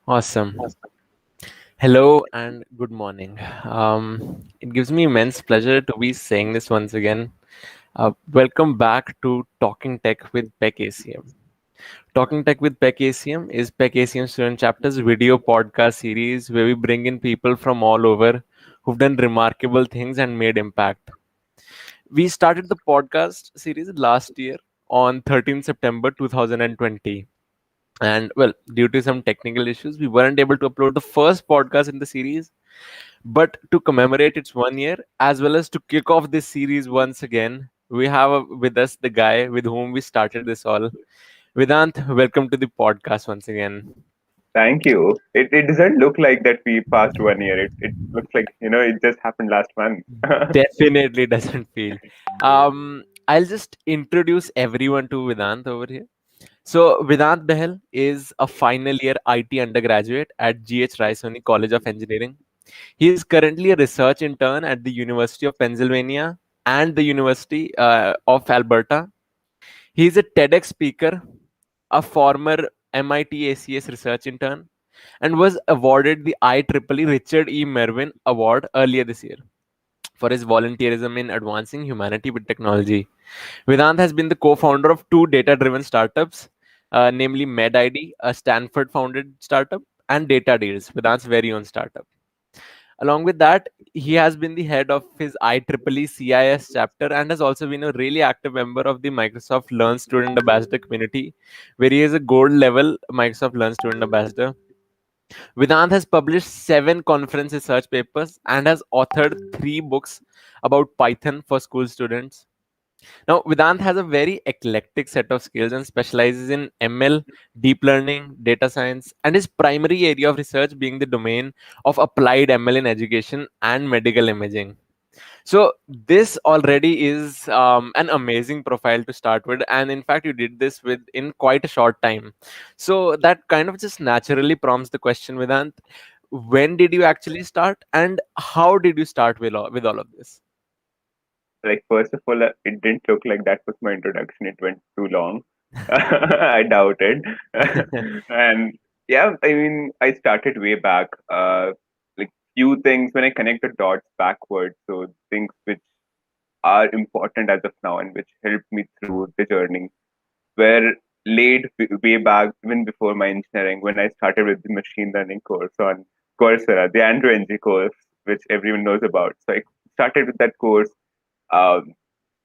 Awesome. Hello and good morning. It gives me immense pleasure to be saying this once again. Welcome back to Talking Tech with PEC ACM. Talking Tech with PEC ACM is PEC ACM Student Chapter's video podcast series where we bring in people from all over who've done remarkable things and made impact. We started the podcast series last year on 13th September 2020. And well, due to some technical issues, we weren't able to upload the first podcast in the series. But to commemorate its 1 year, as well as to kick off this series once again, we have with us the guy with whom we started this all. Vedant, welcome to the podcast once again. Thank you. It doesn't look like that we passed 1 year. It looks like, it just happened last month. Definitely doesn't feel. I'll just introduce everyone to Vedant over here. So, Vedant Bahel is a final year IT undergraduate at GH Raisoni College of Engineering. He is currently a research intern at the University of Pennsylvania and the University of Alberta. He is a TEDx speaker, a former MIT ACS research intern, and was awarded the IEEE Richard E. Merwin Award earlier this year for his volunteerism in advancing humanity with technology. Vedant has been the co-founder of two data-driven startups, namely MedID, a Stanford-founded startup, and Data Deals, Vedant's very own startup. Along with that, he has been the head of his IEEE CIS chapter and has also been a really active member of the Microsoft Learn Student Ambassador community, where he is a gold level Microsoft Learn Student Ambassador. Vedant has published 7 conference research papers and has authored 3 books about Python for school students. Now, Vedant has a very eclectic set of skills and specializes in ML, deep learning, data science, and his primary area of research being the domain of applied ML in education and medical imaging. So, this already is an amazing profile to start with, and in fact, you did this with in quite a short time. So, that kind of just naturally prompts the question, Vedant: when did you actually start, and how did you start with all of this? Like, first of all, it didn't look like that was my introduction. It went too long. I doubted. And yeah, I mean, I started way back. Like, few things when I connect the dots backwards. So, things which are important as of now and which helped me through the journey were laid way back, even before my engineering, when I started with the machine learning course on Coursera, the Android NG course, which everyone knows about. So I started with that course um,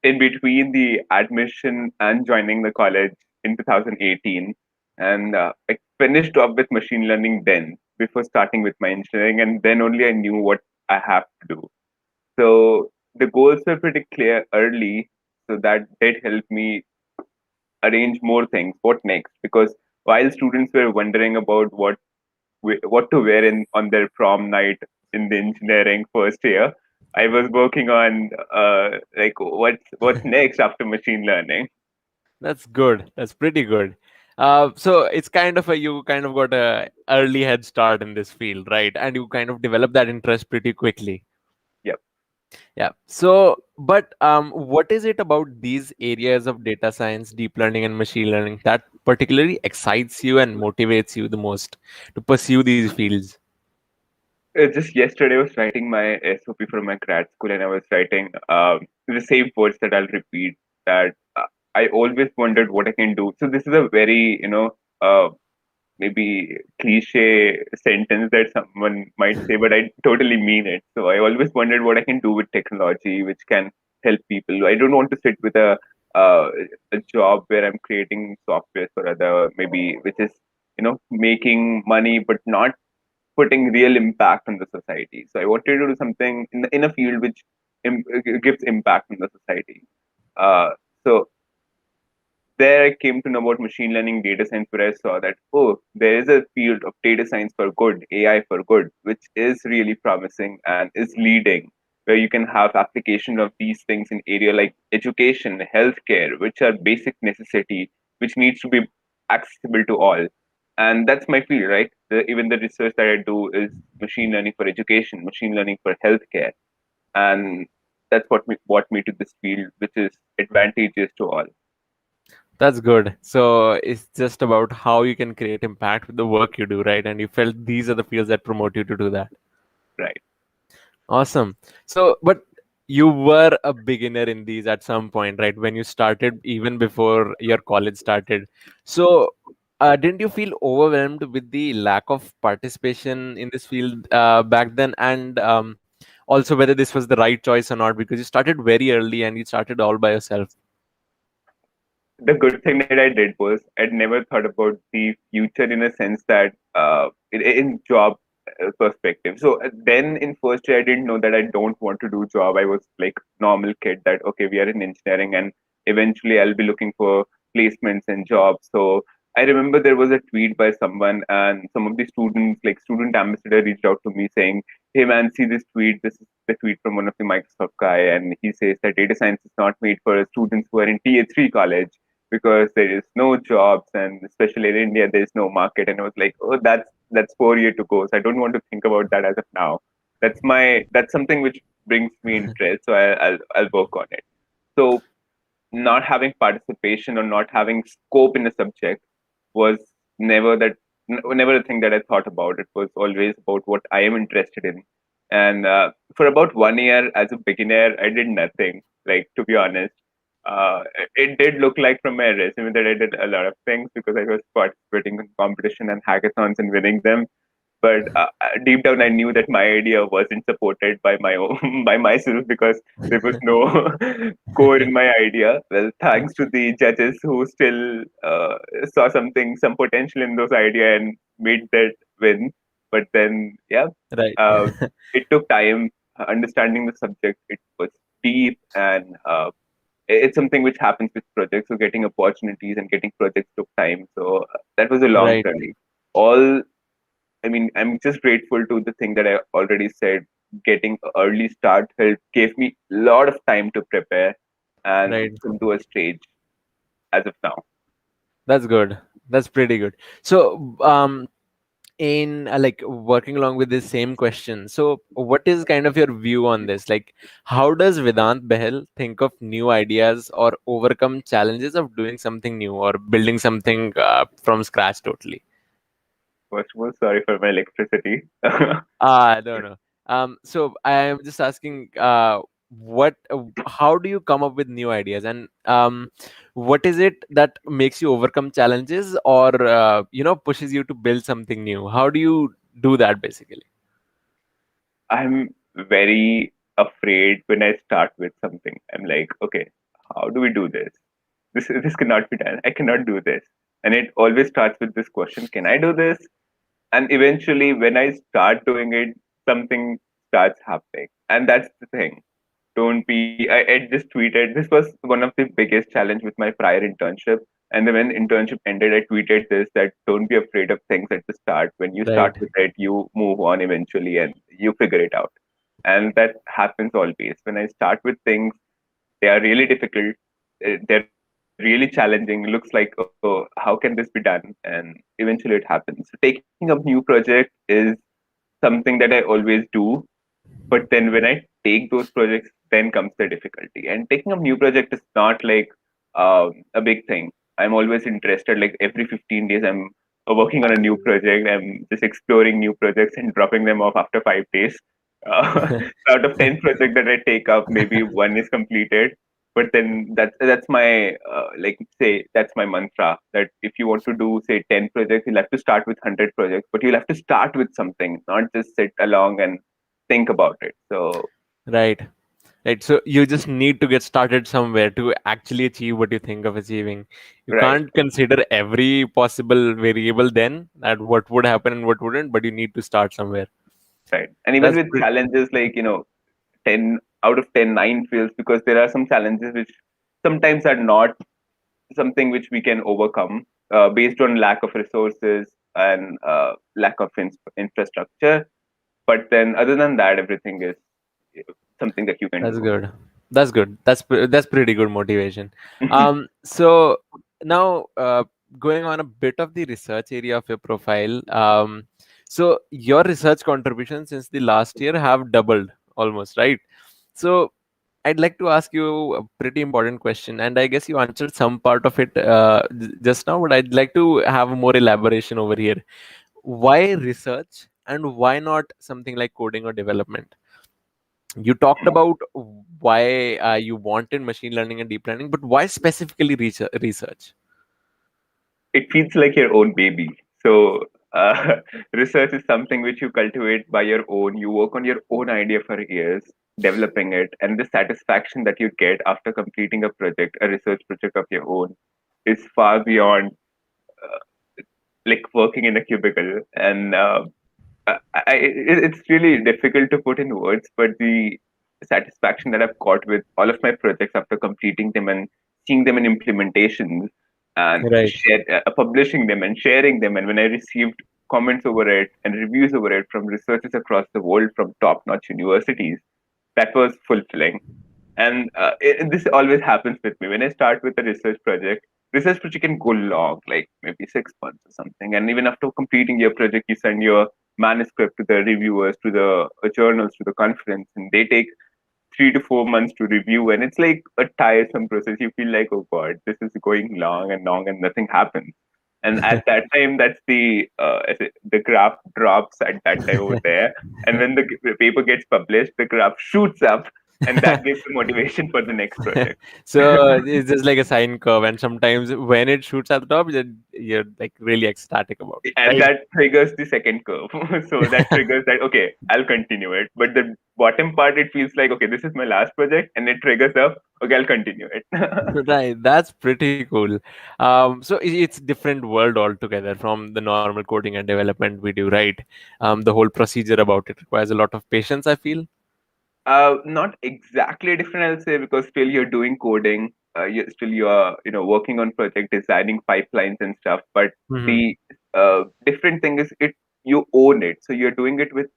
in between the admission and joining the college in 2018. And I finished up with machine learning then, before starting with my engineering. And then only I knew what I have to do. So the goals were pretty clear early. So that did help me arrange more things. What next? Because while students were wondering about what to wear in on their prom night in the engineering first year, I was working on like what's next after machine learning. That's good. That's pretty good. So it's kind of a you kind of got a early head start in this field, right? And you kind of develop that interest pretty quickly. Yep. Yeah. So, but what is it about these areas of data science, deep learning, and machine learning that particularly excites you and motivates you the most to pursue these fields? Just yesterday, I was writing my SOP for my grad school, and I was writing the same words that I'll repeat. That I always wondered what I can do. So this is a very maybe cliche sentence that someone might say, but I totally mean it. So I always wondered what I can do with technology, which can help people. I don't want to sit with uh, a job where I'm creating software for other, maybe which is making money but not putting real impact on the society. So I wanted to do something in a field which gives impact on the society. Uh, so there I came to know about machine learning data science, where I saw that, oh, there is a field of data science for good, AI for good, which is really promising and is leading, where you can have application of these things in area like education, healthcare, which are basic necessity, which needs to be accessible to all. And that's my field, right? Even the research that I do is machine learning for education, machine learning for healthcare. And that's what brought me to this field, which is advantageous to all. That's good. So it's just about how you can create impact with the work you do, right? And you felt these are the fields that promote you to do that. Right. Awesome. So, but you were a beginner in these at some point, right? When you started, even before your college started. So, didn't you feel overwhelmed with the lack of participation in this field back then? And also whether this was the right choice or not, because you started very early and you started all by yourself. The good thing that I did was I'd never thought about the future in a sense that in job perspective. So then in first year I didn't know that I don't want to do job. I was like normal kid that okay, we are in engineering and eventually I'll be looking for placements and jobs. So I remember there was a tweet by someone and some of the students like student ambassador reached out to me saying, hey man, see this tweet. This is the tweet from one of the Microsoft guy, and he says that data science is not made for students who are in Tier 3 college because there is no jobs and especially in India there is no market. And I was like, oh, that's 4 years to go. So I don't want to think about that as of now. That's something which brings me interest. So I'll work on it. So not having participation or not having scope in a subject was never that never a thing that I thought about. It was always about what I am interested in. And for about 1 year as a beginner, I did nothing. Like to be honest, it did look like from my resume that I did a lot of things because I was participating in competition and hackathons and winning them. But deep down, I knew that my idea wasn't supported by my own by myself because there was no core in my idea. Well, thanks to the judges who still saw some potential in those idea and made that win. But then, yeah, Right. uh, it took time understanding the subject. It was deep and it's something which happens with projects. So getting opportunities and getting projects took time. So that was a long Right. journey. All I mean, I'm just grateful to the thing that I already said. Getting an early start helped gave me a lot of time to prepare and Right. come to a stage as of now. That's good. That's pretty good. So, in like working along with this same question, so what is kind of your view on this? Like, how does Vedant Behel think of new ideas or overcome challenges of doing something new or building something from scratch totally? First of all, sorry for my electricity. I don't know. So I am just asking, how do you come up with new ideas, and what is it that makes you overcome challenges, or pushes you to build something new? How do you do that basically? I'm very afraid when I start with something. I'm like, okay, how do we do this? This cannot be done. I cannot do this. And it always starts with this question: Can I do this? And eventually, when I start doing it, something starts happening. And that's the thing. Don't be. I just tweeted. This was one of the biggest challenge with my prior internship. And then when internship ended, I tweeted this that don't be afraid of things at the start. When you start Right, with it, you move on eventually and you figure it out. And that happens always. When I start with things, they are really difficult. They're really challenging. It looks like, oh, how can this be done? And eventually it happens. So taking up new project is something that I always do, but then when I take those projects, then comes the difficulty. And taking up new project is not like a big thing. I'm always interested. Like every 15 days, I'm working on a new project. I'm just exploring new projects and dropping them off after 5 days. Uh, out of 10 projects that I take up, maybe one is completed. But then that's my like say that's my mantra that if you want to do say 10 projects, you'll have to start with 100 projects, but you'll have to start with something, not just sit along and think about it. So right, right. So you just need to get started somewhere to actually achieve what you think of achieving. You right, can't consider every possible variable then that what would happen and what wouldn't, but you need to start somewhere. right. And even That's with challenges like 10 out of 10, 9 fails because there are some challenges which sometimes are not something which we can overcome based on lack of resources and lack of infrastructure. But then other than that, everything is something that you can That's do. good. That's good. That's pretty good motivation. So now going on a bit of the research area of your profile. So your research contributions since the last year have doubled almost, right? So I'd like to ask you a pretty important question, and I guess you answered some part of it just now, but I'd like to have more elaboration over here. Why research and why not something like coding or development? You talked about why you wanted machine learning and deep learning, but why specifically research? It feels like your own baby. So research is something which you cultivate by your own. You work on your own idea for years, developing it, and the satisfaction that you get after completing a project, a research project of your own, is far beyond like working in a cubicle. And it's really difficult to put in words, but the satisfaction that I've got with all of my projects after completing them and seeing them in implementations and Right. publishing them and sharing them, and when I received comments over it and reviews over it from researchers across the world from top-notch universities, that was fulfilling. And this always happens with me when I start with a research project. Research project can go long, like maybe 6 months or something. And even after completing your project, you send your manuscript to the reviewers, to the journals, to the conference, and they take 3 to 4 months to review. And it's like a tiresome process. You feel like, oh God, this is going long, and nothing happens. And at that time, that's the graph drops at that time over there. And when the paper gets published, the graph shoots up, and that gives the motivation for the next project. So it's just like a sine curve, and sometimes when it shoots at the top, you're like really ecstatic about it, And right? that triggers the second curve. So that triggers that, okay, I'll continue it. But the bottom part, it feels like, okay, this is my last project, and it triggers up, okay, I'll continue it. Right, that's pretty cool. So it's different world altogether from the normal coding and development we do, right? The whole procedure about it requires a lot of patience, I feel. Not exactly different, I'll say, because still you're doing coding. You're working on project designing pipelines and stuff. But Hmm. the different thing is it you own it, so you're doing it with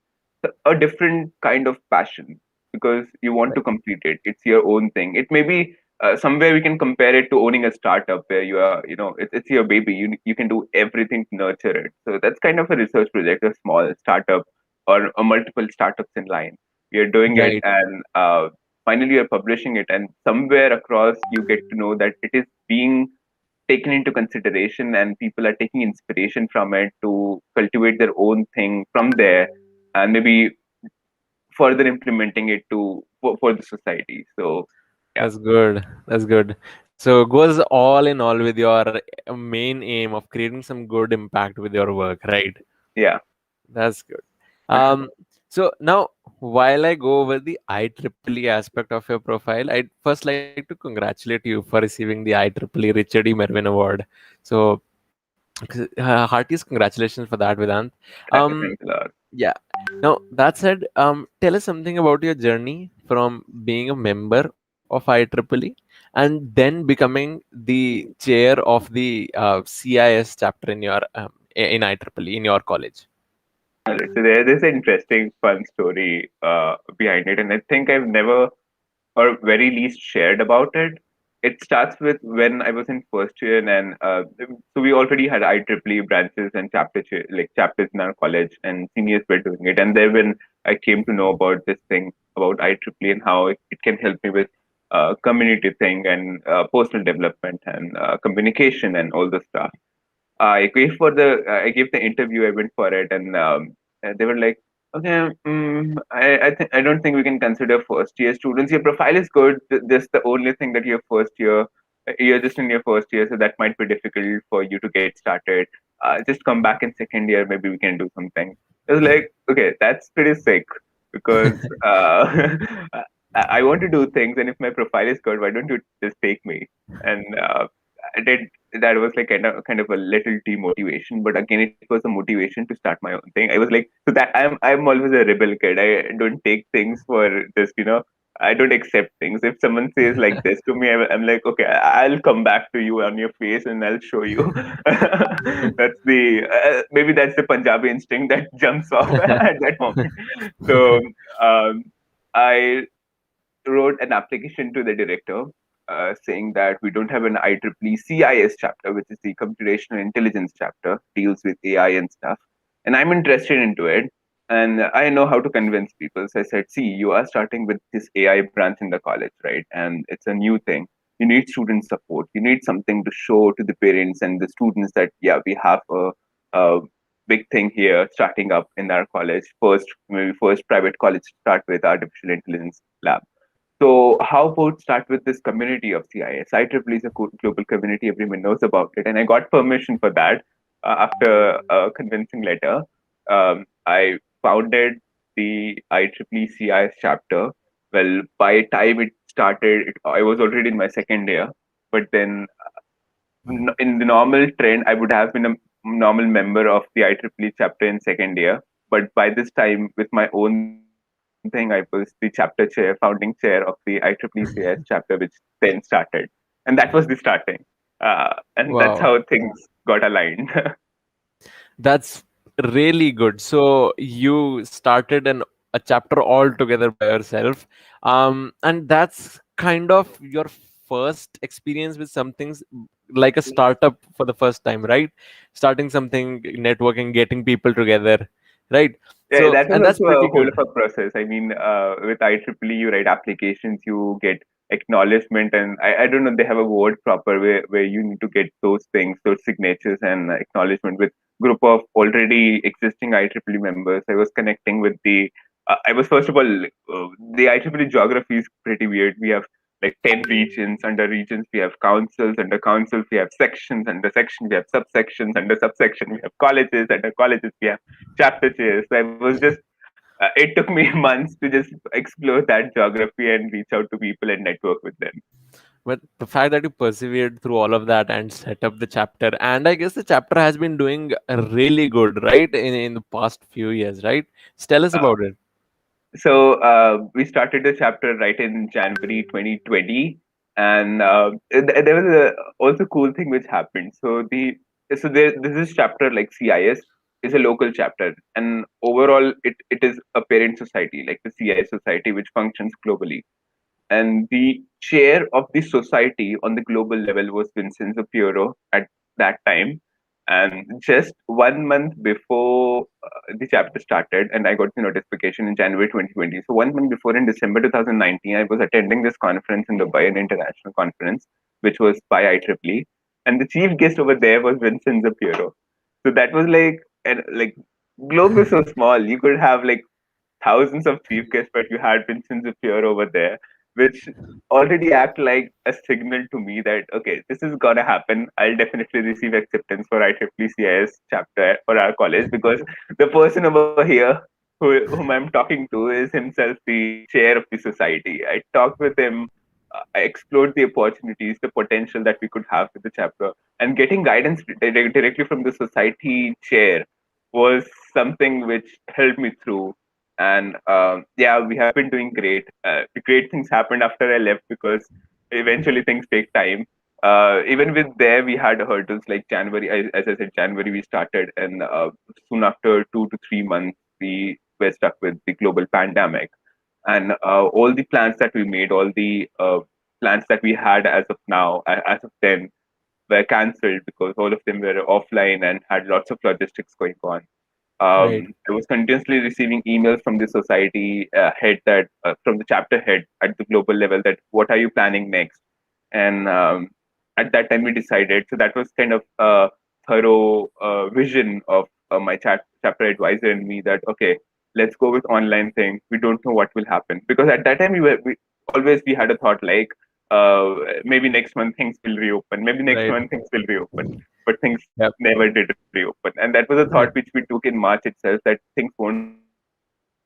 a different kind of passion because you want to Right. complete it. It's your own thing. It may be somewhere we can compare it to owning a startup where you are, it's your baby. You can do everything to nurture it. So that's kind of a research project, a small startup or a multiple startups in line. You're doing it, Right. and finally you're publishing it, and somewhere across you get to know that it is being taken into consideration and people are taking inspiration from it to cultivate their own thing from there, and maybe further implementing it for the society. So yeah. That's good. That's good. So it goes all in all with your main aim of creating some good impact with your work, right? Yeah. That's good. Um, so now, while I go over the IEEE aspect of your profile, I'd first like to congratulate you for receiving the IEEE Richard E. Mervyn Award. So, heartiest congratulations for that, Vedant. Um, Thanks a lot. yeah. Now, that said, tell us something about your journey from being a member of IEEE and then becoming the chair of the CIS chapter in your in IEEE in your college. All right, so there's an interesting fun story behind it, and I think I've never or very least shared about it. It starts with when I was in first year, and so we already had IEEE branches and like chapters in our college, and seniors were doing it. And then when I came to know about this thing about IEEE and how it can help me with community thing and personal development and communication and all the stuff. I gave the interview. I went for it, and they were like, "Okay, I don't think we can consider first year students. Your profile is good. This the only thing that you're first year. You're just in your first year, so that might be difficult for you to get started. Just come back in second year. Maybe we can do something." It was like, okay, that's pretty sick because I want to do things, and if my profile is good, why don't you just take me? And I did that was like kind of a little demotivation, but again it was a motivation to start my own thing. I was like, so that I'm always a rebel kid. I don't take things for just I don't accept things. If someone says like this to me, I'm like, okay, I'll come back to you on your face and I'll show you. That's the maybe that's the Punjabi instinct that jumps off at that moment. So um, I wrote an application to the director saying that we don't have an IEEE CIS chapter, which is the computational intelligence chapter, deals with AI and stuff. And I'm interested into it. And I know how to convince people. So I said, see, you are starting with this AI branch in the college, right? And it's a new thing. You need student support. You need something to show to the parents and the students that, yeah, we have a big thing here starting up in our college. First, maybe first private college to start with artificial intelligence lab. So how about start with this community of CIS? IEEE is a global community. Everyone knows about it. And I got permission for that after a convincing letter. I founded the IEEE CIS chapter. Well, by time it started, I was already in my second year. But then in the normal trend, I would have been a normal member of the IEEE chapter in second year. But by this time, with my own thing, I was the chapter chair, founding chair of the IEEE CS chapter, which then started. And that was the starting. And that's how Wow. things got aligned. That's really good. So you started a chapter all together by yourself, and that's kind of your first experience with something like a startup for the first time, right? Starting something, networking, getting people together, right? Yeah, So, that was and that's also a pretty whole good, of a process. I mean, with IEEE, you write applications, you get acknowledgement, and I don't know, they have a word proper where you need to get those things, those signatures and acknowledgement with group of already existing IEEE members. I was connecting with I was first of all, the IEEE geography is pretty weird. We have like 10 regions. Under regions, we have councils. Under councils, we have sections. Under sections, we have subsections. Under subsection, we have colleges. Under colleges, we have chapter chairs. So I was just, it took me months to just explore that geography and reach out to people and network with them. but the fact that you persevered through all of that and set up the chapter, and I guess the chapter has been doing really good, right? In the past few years, right? Tell us Uh, about it. we started the chapter right in January 2020, and there was also cool thing which happened. This is chapter like CIS is a local chapter, and overall it is a parent society like the CIS society which functions globally. And the chair of the society on the global level was Vincent Zapiro at that time. And just 1 month before the chapter started, and I got the notification in January 2020. So 1 month before, in December 2019, I was attending this conference in Dubai, an international conference, which was by IEEE, and the chief guest over there was Vincent Zapiro. So that was like, and like, globe is so small. You could have like thousands of chief guests, but you had Vincent appear over there, which already act like a signal to me that okay, this is gonna happen. I'll definitely receive acceptance for IEEE chapter for our college because the person over here whom I'm talking to is himself the chair of the society. I talked with him. I explored the opportunities, the potential that we could have with the chapter, and getting guidance directly from the society chair was something which helped me through. And yeah, we have been doing great. The great things happened after I left because eventually things take time. Even with there, we had hurdles like January. As I said, January we started, and soon after 2 to 3 months, we were stuck with the global pandemic, and all the plans that we made, all the plans that we had as of now, as of then, were cancelled because all of them were offline and had lots of logistics going on. Right. I was continuously receiving emails from the society head that from the chapter head at the global level that what are you planning next? And at that time we decided. So that was kind of a thorough vision of my chapter advisor and me that okay, let's go with online thing. We don't know what will happen because at that time we had a thought like maybe next month things will reopen, maybe next Right. month things will reopen, but things Yep. never did reopen. And that was a thought which we took in March itself that things won't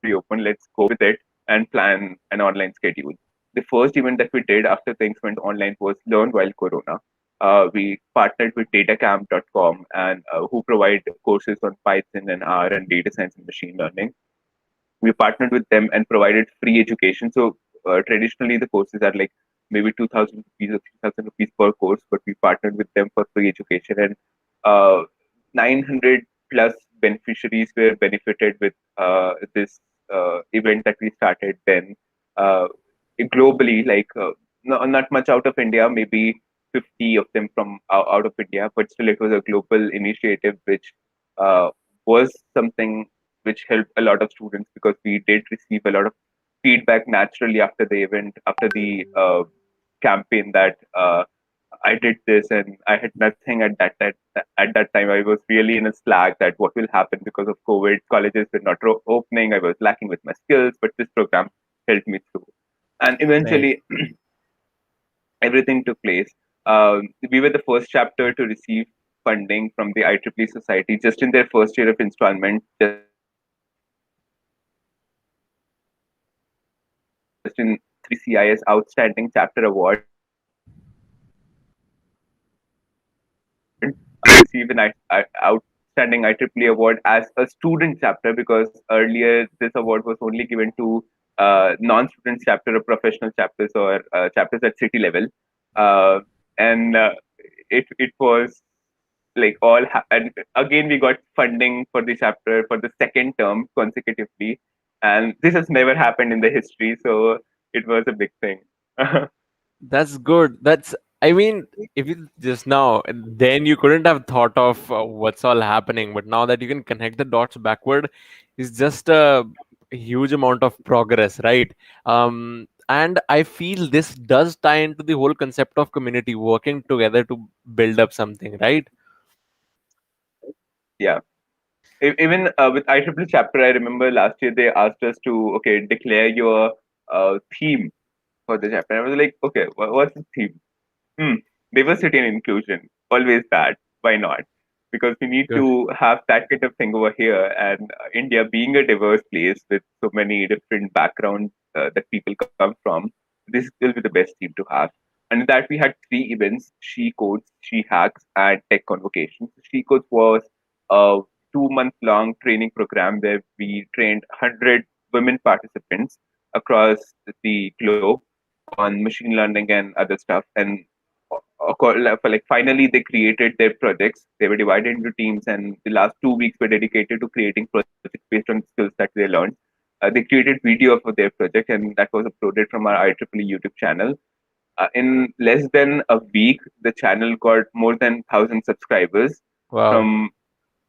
reopen. Let's go with it and plan an online schedule. The first event that we did after things went online was Learn While Corona. We partnered with datacamp.com and who provide courses on Python and R and data science and machine learning. We partnered with them and provided free education. So traditionally, the courses are like maybe 2,000 rupees or 3,000 rupees per course, but we partnered with them for free education, and 900 plus beneficiaries were benefited with this event that we started then globally, like not much out of India, maybe 50 of them from out of India, but still it was a global initiative which uh, was something which helped a lot of students because we did receive a lot of feedback naturally after the event, after the campaign that I did this and I had nothing at that time. I was really in a slack that what will happen because of COVID. Colleges were not opening. I was lacking with my skills, but this program helped me through. And Right. eventually, everything took place. We were the first chapter to receive funding from the IEEE Society just in their first year of installment, just in 3 CIS Outstanding Chapter Award. Receive an outstanding IEEE award as a student chapter because earlier this award was only given to non-student chapter or professional chapters or chapters at city level. Uh, and it was like and again we got funding for the chapter for the second term consecutively, and this has never happened in the history, so it was a big thing. That's good. That's, I mean, if you just now, then you couldn't have thought of what's all happening. But now that you can connect the dots backward, is just a huge amount of progress, right? And I feel this does tie into the whole concept of community working together to build up something, right? Yeah. Even with IEEE chapter, I remember last year they asked us to declare your theme for the chapter. I was like, okay, what's the theme? Hmm, diversity and inclusion, always bad. Why not? Because we need Good. to have that kind of thing over here. And India, being a diverse place with so many different backgrounds that people come from, this will be the best team to have. And in that, we had three events: She Codes, She Hacks, and Tech Convocations. She Codes was a 2 month long training program where we trained 100 women participants across the globe on machine learning and other stuff. And finally they created their projects. They were divided into teams, and the last 2 weeks were dedicated to creating projects based on skills that they learned. They created video for their project, and that was uploaded from our IEEE YouTube channel. In less than a week, the channel got more than 1,000 subscribers Wow. from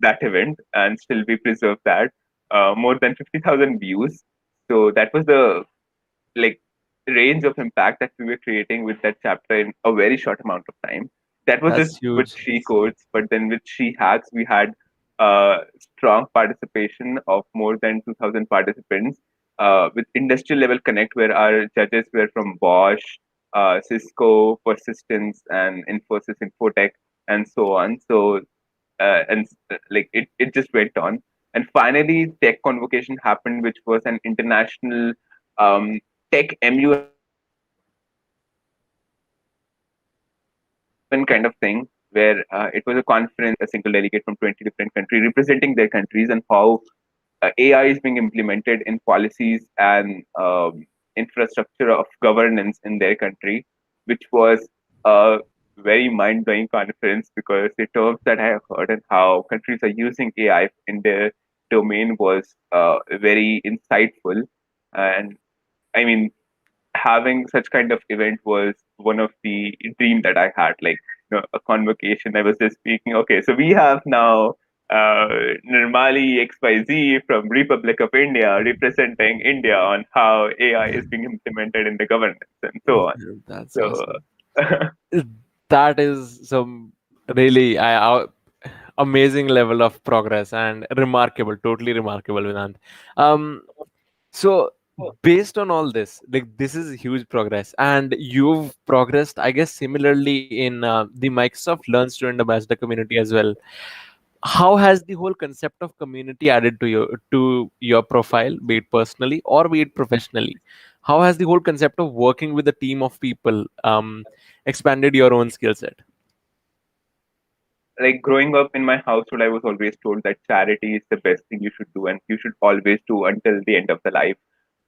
that event, and still we preserve that. More than 50,000 views. So that was the like range of impact that we were creating with that chapter in a very short amount of time. That was That's just with huge. She Codes, but then with She Hacks, we had strong participation of more than 2,000 participants with industry level connect, where our judges were from Bosch, Cisco, Persistence, and Infosys Infotech, and so on. So it just went on. And finally, Tech Convocation happened, which was an international tech MUN kind of thing, where it was a conference where a single delegate from 20 different countries representing their countries, and how AI is being implemented in policies and infrastructure of governance in their country, which was a very mind-blowing conference because the terms that I have heard and how countries are using AI in their domain was very insightful. And I mean, having such kind of event was one of the dream that I had. Like, a convocation. I was just speaking. Okay, so we have now uh, Nirmali XYZ from Republic of India representing India on how AI is being implemented in the governance and so on. That's So awesome. That is some really amazing level of progress and remarkable, totally remarkable, Vedant. Um, so based on all this, like this is huge progress, and you've progressed, I guess, similarly in the Microsoft Learn Student Ambassador community as well. How has the whole concept of community added to your profile, be it personally or be it professionally? How has the whole concept of working with a team of people expanded your own skill set? like growing up in my household, I was always told that charity is the best thing you should do, and you should always do until the end of the life.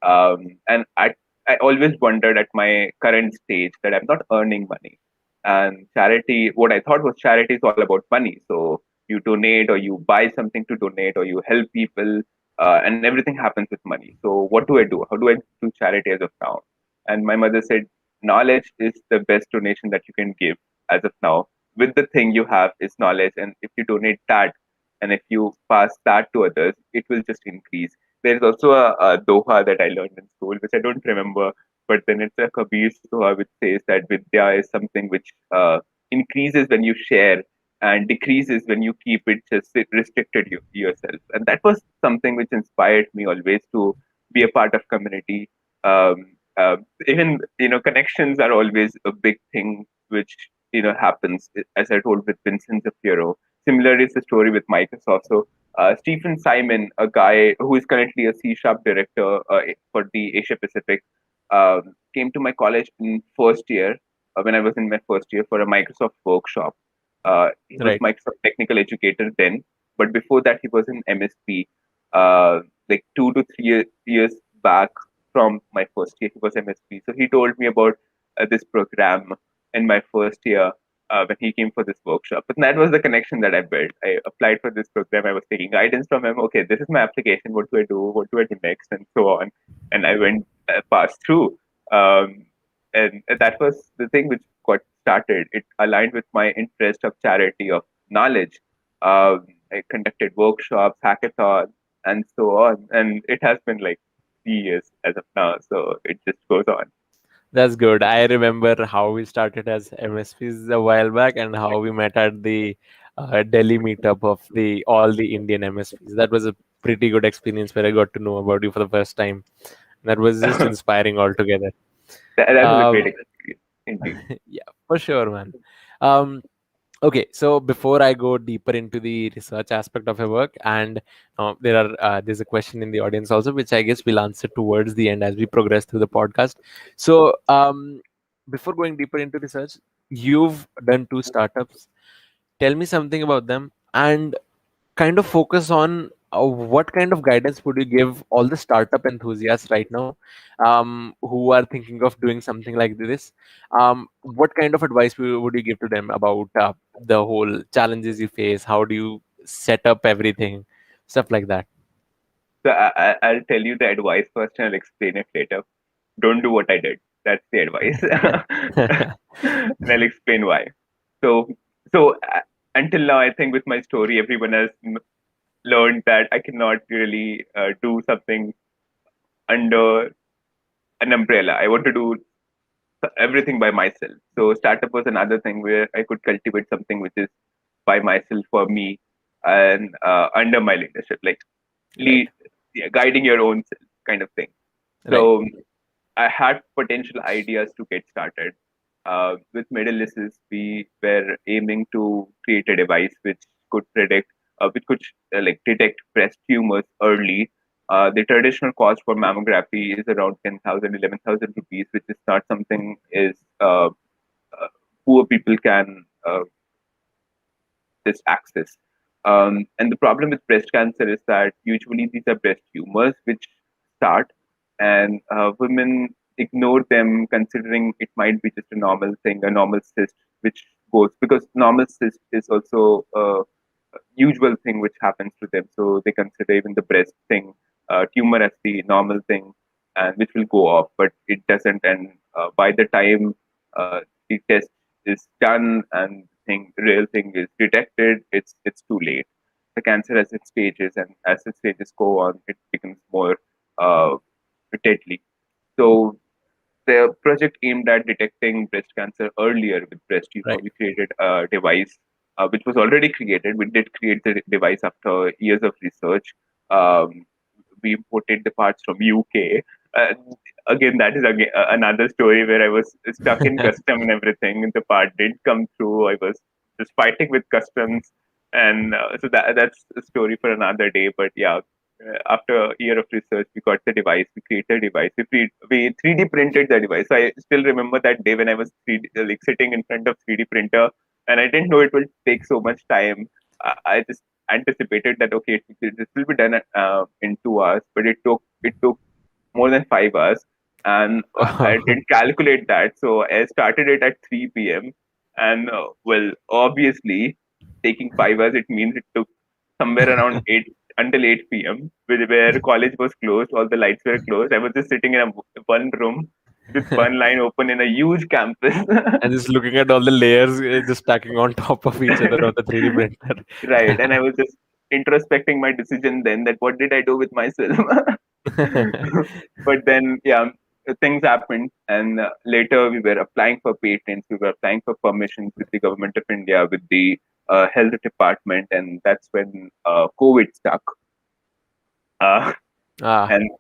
And I always wondered at my current stage that I'm not earning money. And charity, what I thought was charity is all about money. So you donate, or you buy something to donate, or you help people, and everything happens with money. So what do I do? How do I do charity as of now? And my mother said, knowledge is the best donation that you can give as of now. With the thing you have is knowledge, and if you donate that, and if you pass that to others, it will just increase. There's also a doha that I learned in school, which I don't remember, but then it's a Kabir's doha which says that vidya is something which increases when you share and decreases when you keep it just restricted yourself. And that was something which inspired me always to be a part of community. Even connections are always a big thing which happens, as I told with Vincent Zafiro. Similar is the story with Microsoft. So Stephen Simon, a guy who is currently a C Sharp director for the Asia Pacific, came to my college in first year when I was in my first year for a Microsoft workshop. He was Right. Microsoft technical educator then, but before that he was in MSP. Like 2 to 3 years back from my first year, he was MSP. So he told me about this program in my first year when he came for this workshop. But that was the connection that I built. I applied for this program. I was taking guidance from him. Okay, this is my application. What do I do? What do I do next? And so on. And I went passed through. Um, and that was the thing which got started. It aligned with my interest of charity, of knowledge. I conducted workshops, hackathons, and so on. And it has been like 3 years as of now. So it just goes on. That's good. I remember how we started as MSPs a while back and how we met at the Delhi meetup of the all the Indian MSPs. That was a pretty good experience where I got to know about you for the first time. That was just that, inspiring altogether. that was a great Um, experience indeed. yeah, for sure, man. Um, Okay, so before I go deeper into the research aspect of your work, and there's a question in the audience also, which I guess we'll answer towards the end as we progress through the podcast. So, before going deeper into research, you've done two startups. Tell me something about them, and kind of focus on what kind of guidance would you give all the startup enthusiasts right now who are thinking of doing something like this. What kind of advice would you give to them about the whole challenges you face? How do you set up everything, stuff like that? So I'll tell you the advice first and I'll explain it later. Don't do what I did. That's the advice. And I'll explain why. So, so until now, I think with my story, everyone has learned that I cannot really do something under an umbrella. I want to do everything by myself. So startup was another thing where I could cultivate something which is by myself for me and under my leadership, like Right, lead, yeah, guiding your own self kind of thing. right, So I had potential ideas to get started. With Middle we were aiming to create a device which could predict, which could like detect breast tumors early. The traditional cost for mammography is around 10,000, 11,000 rupees, which is not something is poor people can this access. And the problem with breast cancer is that usually these are breast tumors which start, and women ignore them considering it might be just a normal thing, a normal cyst, which goes because normal cyst is also a usual thing which happens to them. So they consider even the breast thing, tumor as the normal thing, and which will go off, but it doesn't. And by the time the test is done and real thing is detected, it's too late. The cancer has its stages, and as the stages go on, it becomes more uh, deadly. So the project aimed at detecting breast cancer earlier with breast tumor. right. We created a device which was already created. We did create the device after years of research. Um, we imported the parts from UK. Uh, Again, that is again another story where I was stuck in custom and everything. The part did come through. I was just fighting with customs, and so that's a story for another day. But yeah, after a year of research, we got the device. We created a device. We 3D printed the device. So I still remember that day when I was 3D, like sitting in front of 3D printer, and I didn't know it will take so much time. I just anticipated that okay, this will be done in 2 hours, but it took more than 5 hours, and I didn't calculate that. So I started it at 3 p.m. and well, obviously, taking 5 hours, it means it took somewhere around 8 until 8 p.m. Where college was closed, all the lights were closed. I was just sitting in one room with one line open in a huge campus. And just looking at all the layers just stacking on top of each other on the 3D printer. Right, and I was just introspecting my decision then, that what did I do with myself. But then, yeah, things happened, and later we were applying for patents, we were applying for permissions with the government of India, with the health department, and that's when COVID stuck, uh, Ah, and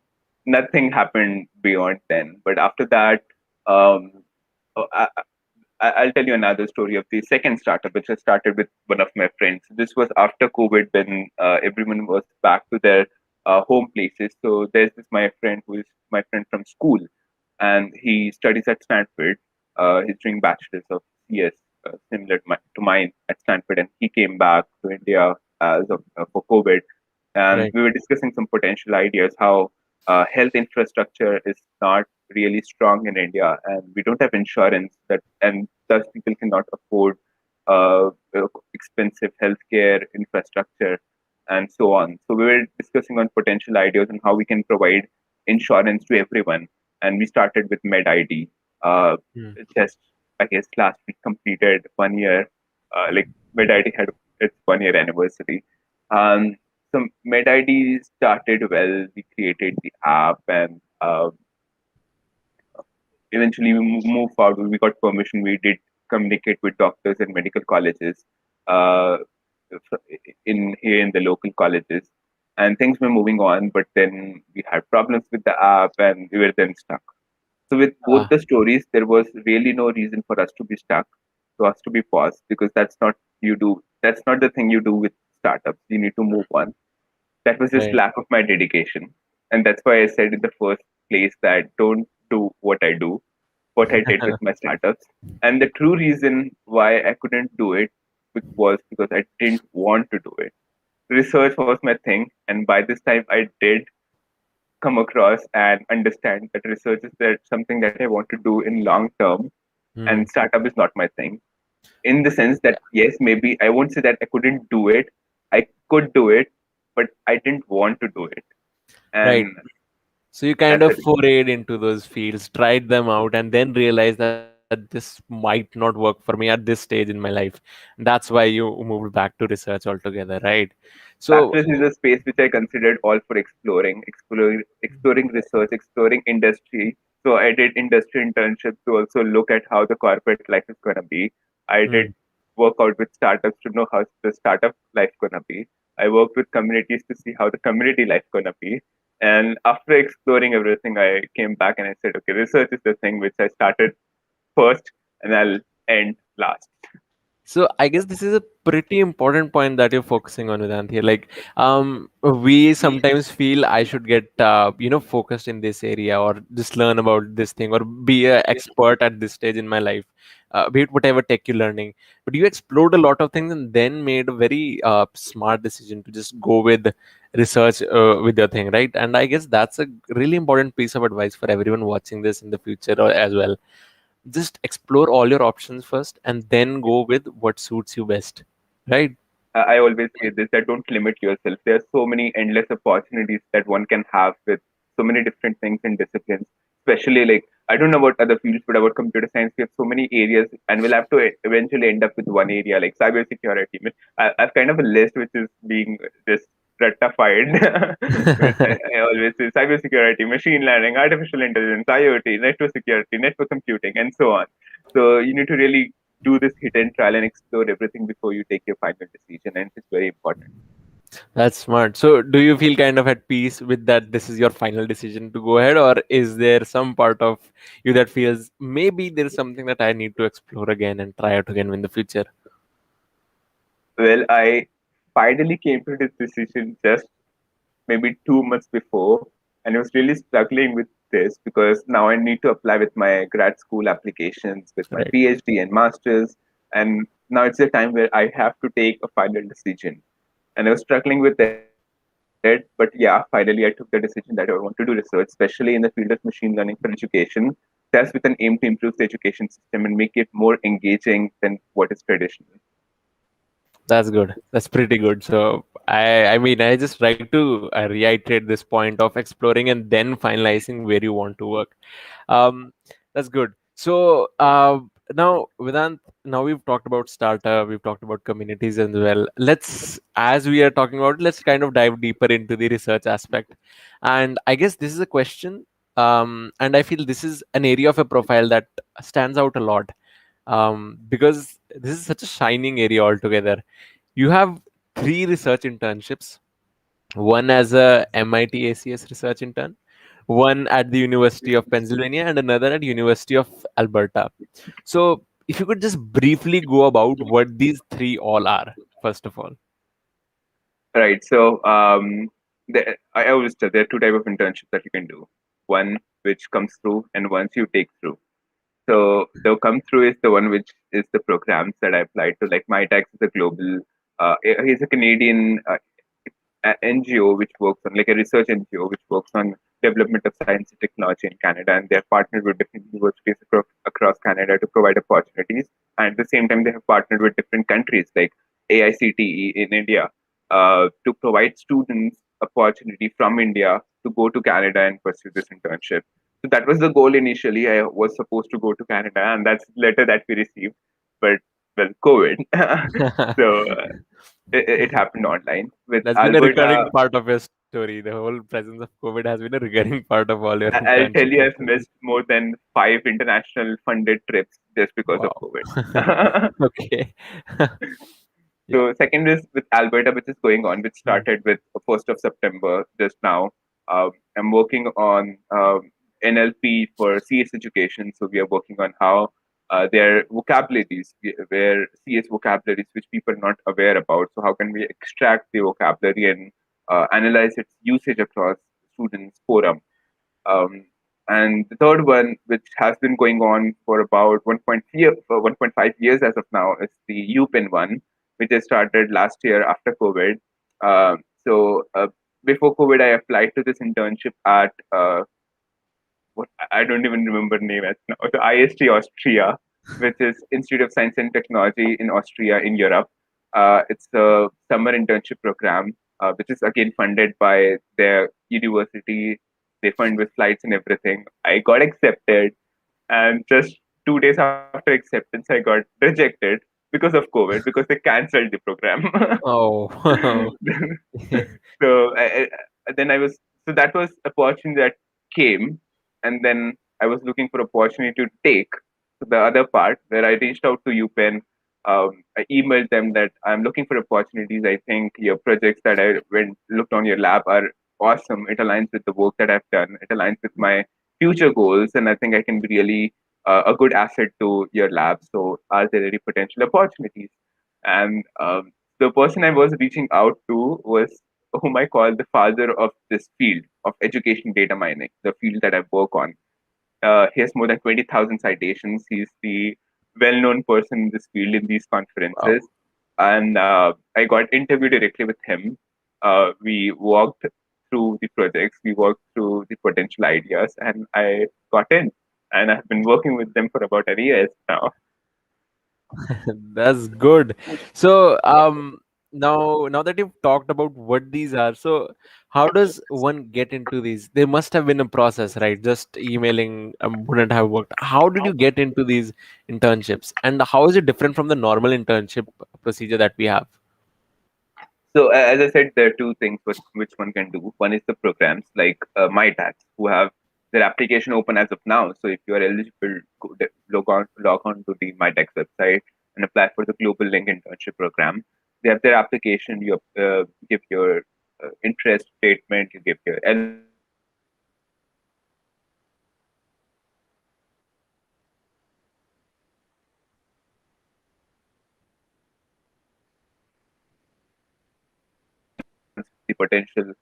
nothing happened beyond then. But after that, um, oh, I'll tell you another story of the second startup, which I started with one of my friends. This was after COVID, when everyone was back to their home places. So there's this my friend who is my friend from school, and he studies at Stanford. He's doing bachelor's of CS, similar to mine at Stanford, and he came back to India for COVID, and right. we were discussing some potential ideas how health infrastructure is not really strong in India, and we don't have insurance that, and thus people cannot afford expensive healthcare infrastructure and so on. So we were discussing on potential ideas on how we can provide insurance to everyone, and we started with MedID. Uh, Hmm. just I guess last week completed 1 year. Like MedID had its 1 year anniversary. So MedID started well. We created the app, and eventually we moved forward. We got permission. We did communicate with doctors and medical colleges uh, in here in the local colleges, and things were moving on. But then we had problems with the app, and we were then stuck. So with both Ah, the stories, there was really no reason for us to be stuck, to us to be paused, because that's not you do. That's not the thing you do with startups. You need to move on. That was just right. lack of my dedication, and that's why I said in the first place that don't do what I did with my startups. And the true reason why I couldn't do it was because I didn't want to do it. Research was my thing, and by this time I did come across and understand that research is that something that I want to do in long term, and Hmm. startup is not my thing. In the sense that yes, maybe I won't say that I couldn't do it. I could do it, but I didn't want to do it, Right. and So you kind that's of it. forayed into those fields, tried them out, and then realized that this might not work for me at this stage in my life. That's why you moved back to research altogether, right? So, Bachelor's is a space which I considered all for exploring research, exploring industry. So I did industry internships to also look at how the corporate life is going to be. I did hmm, work out with startups to know how the startup life going to be. I worked with communities to see how the community life going to be. And after exploring everything, I came back and I said, okay, research is the thing which I started first, and I'll end last. so I guess this is a pretty important point that you're focusing on, Vedant here. Like, we sometimes feel I should get, focused in this area or just learn about this thing or be an expert at this stage in my life, be it whatever tech you're learning. But you explored a lot of things and then made a very smart decision to just go with research with your thing, right? And I guess that's a really important piece of advice for everyone watching this in the future or as well. Just explore all your options first and then go with what suits you best, right? I always say this, that don't limit yourself. There are so many endless opportunities that one can have with so many different things and disciplines. Especially like I don't know about other fields, but about computer science, we have so many areas, and we'll have to eventually end up with one area like cybersecurity. I've kind of a list which is being just ratified. But I always say cybersecurity, machine learning, artificial intelligence, IoT, network security, network computing, and so on. So you need to really do this hit and trial and explore everything before you take your final decision, and it's very important. That's smart. So do you feel kind of at peace with that this is your final decision to go ahead, or is there some part of you that feels maybe there's something that I need to explore again and try out again in the future? Well, I finally came to this decision just maybe 2 months before, and I was really struggling with this because now I need to apply with my grad school applications, with my Right. PhD and masters, and now it's the time where I have to take a final decision. And I was struggling with it, but yeah, finally I took the decision that I want to do research, especially in the field of machine learning for education. That's with an aim to improve the education system and make it more engaging than what is traditional. That's good. That's pretty good. So I mean, I just like to reiterate this point of exploring and then finalizing where you want to work. Um, that's good. So now, Vedant, now we've talked about startup, we've talked about communities as well. Let's, as we are talking about, let's kind of dive deeper into the research aspect. And I guess this is a question, and I feel this is an area of a profile that stands out a lot, because this is such a shining area altogether. You have three research internships, one as a MIT ACS research intern, one at the University of Pennsylvania, and another at University of Alberta. So, if you could just briefly go about what these three all are, first of all. Right. So I always tell there are two type of internships that you can do. One which comes through, and ones you take through. So the come through is the one which is the programs that I applied to. Like my tax is a global. He's a Canadian NGO which works on, like, a research NGO which works on development of science and technology in Canada, and they're partnered with different universities across Canada to provide opportunities. And at the same time, they have partnered with different countries like AICTE in India to provide students opportunity from India to go to Canada and pursue this internship. So that was the goal initially. I was supposed to go to Canada, and that's the letter that we received. But well, COVID. So it happened online with That's been a recurring Alberta. part of your story. The whole presence of COVID has been a recurring part of all your I'll tell internships you, and I've studies. missed more than 5 international funded trips just because of Wow. COVID. Okay. Yeah. So second is with Alberta, which is going on, which Hmm. started with the 1st of September just now. I'm working on NLP for CS education. So we are working on how their vocabularies, where CS vocabularies, which people are not aware about. So how can we extract the vocabulary and analyze its usage across students' forum. Um, and the third one, which has been going on for about 1.5 years as of now, is the UPenn one, which I started last year after COVID. So before COVID, I applied to this internship at what I don't even remember the name as now. The IST Austria, which is Institute of Science and Technology in Austria in Europe. It's a summer internship program, which is again funded by their university. They fund with flights and everything. I got accepted, and just 2 days after acceptance, I got rejected because of COVID, because they cancelled the program. Oh. so then I was, so that was opportunity that came, and then I was looking for opportunity to take. So the other part where I reached out to UPenn, I emailed them that I'm looking for opportunities. I think your projects that I went looked on your lab are awesome. It aligns with the work that I've done. It aligns with my future goals, and I think I can be really a good asset to your lab. So are there any potential opportunities? And the person I was reaching out to was whom I call the father of this field of education data mining, the field that I work on. He has more than 20,000 citations. He's the well-known person in this field in these Wow. conferences. And I got interviewed directly with him. We walked through the projects, we walked through the potential ideas, and I got in. And I've been working with them for about a year now. That's good. So, now that you've talked about what these are, so how does one get into these? There must have been a process, right? Just emailing wouldn't have worked. How did you get into these internships, and how is it different from the normal internship procedure that we have? So as I said, there are two things which one can do. One is the programs like MyTax, who have their application open as of now. So if you are eligible, log on to the MyTax website and apply for the Global Link Internship Program. They have their application. You give your interest statement. You give your eligibility statement. And then once you are eligible, the potential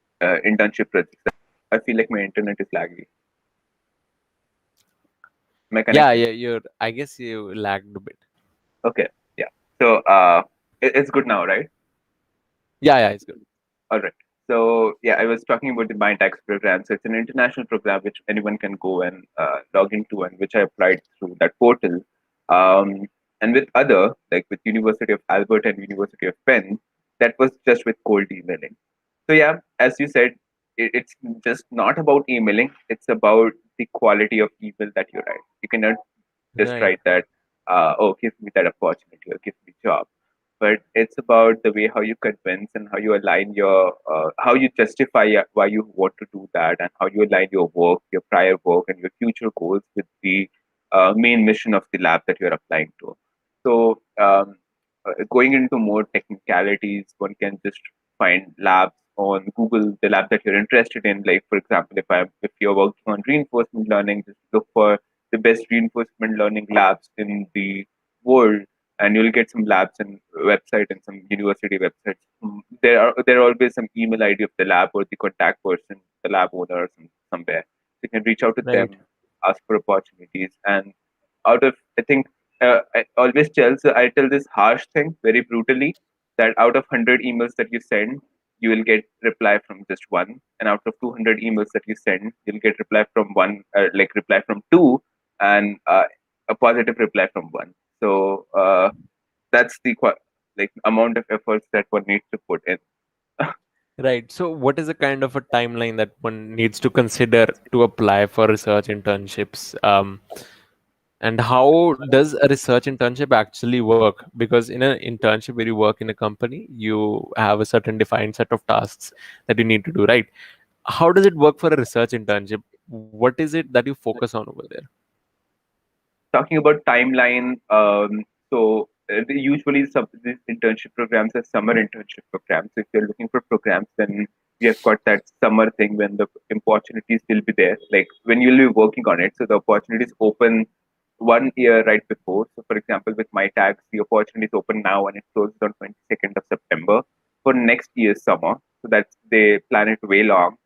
internship projects. I feel like my internet is laggy. Am I Yeah, connected? yeah, you're. I guess you lagged a bit. Okay. Yeah. So it's good now, right? Yeah, yeah, it's good. All right. So yeah, I was talking about the Mind Tax program. So it's an international program which anyone can go and log into, and which I applied through that portal. Um, and with other, like with University of Alberta and University of Penn, that was just with cold emailing. So yeah, as you said, it's just not about emailing. It's about the quality of email that you write. You cannot just Right. write that. oh, give me that opportunity or give me job. But it's about the way how you convince and how you align how you justify why you want to do that, and how you align your work, your prior work, and your future goals with the main mission of the lab that you're applying to. So, going into more technicalities, one can just find labs on Google, the lab that you're interested in. Like, for example, if you're working on reinforcement learning, just look for the best reinforcement learning labs in the world, and you'll get some labs and website and some university websites. There are always some email ID of the lab or the contact person, the lab owner, or somewhere. So you can reach out to Right. them, ask for opportunities, and out of I think I tell this harsh thing very brutally, that out of 100 emails that you send, you will get reply from just one, and out of 200 emails that you send, you'll get reply from one, like reply from two, and a positive reply from one. So that's the like amount of efforts that one needs to put in. Right. So, what is the kind of a timeline that one needs to consider to apply for research internships? And how does a research internship actually work? Because in an internship, where you work in a company, you have a certain defined set of tasks that you need to do, right? How does it work for a research internship? What is it that you focus on over there? Talking about timeline, usually these internship programs are summer internship programs. So if you're looking for programs, then we have got that summer thing when the opportunities will be there, like when you'll be working on it. So the opportunities open 1 year right before. So for example, with my tags, the opportunity is open now and it closes on 22nd of September for next year's summer. So that's they plan it way long.